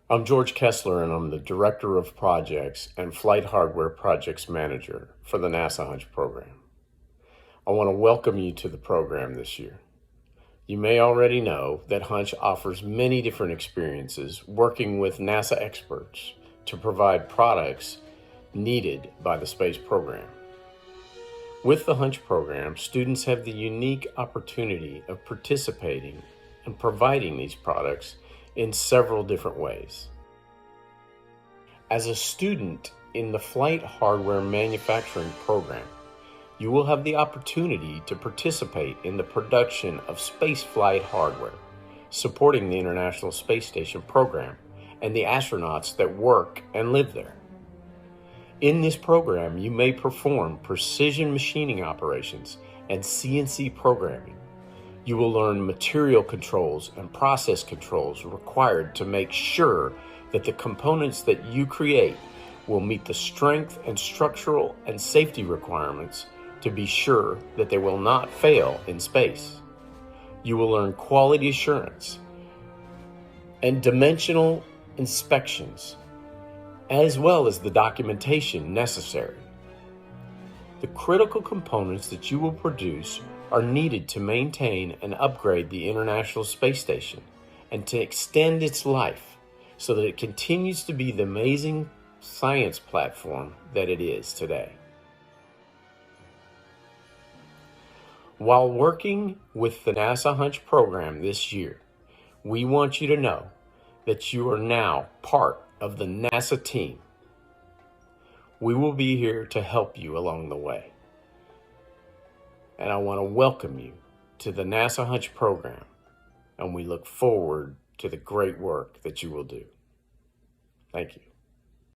I'm George Kessler, and I'm the Director of Projects and Flight Hardware Projects Manager for the NASA HUNCH program. I want to welcome you to the program this year. You may already know that HUNCH offers many different experiences working with NASA experts to provide products needed by the space program. With the HUNCH program, students have the unique opportunity of participating and providing these products in several different ways. As a student in the Flight Hardware Manufacturing program, you will have the opportunity to participate in the production of spaceflight hardware, supporting the International Space Station program and the astronauts that work and live there. In this program, you may perform precision machining operations and CNC programming. You will learn material controls and process controls required to make sure that the components that you create will meet the strength and structural and safety requirements to be sure that they will not fail in space. You will learn quality assurance and dimensional inspections, as well as the documentation necessary. The critical components that you will produce are needed to maintain and upgrade the International Space Station and to extend its life so that it continues to be the amazing science platform that it is today. While working with the NASA HUNCH program this year, we want you to know that you are now part of the NASA team. We will be here to help you along the way. And I want to welcome you to the NASA HUNCH program, and we look forward to the great work that you will do. Thank you.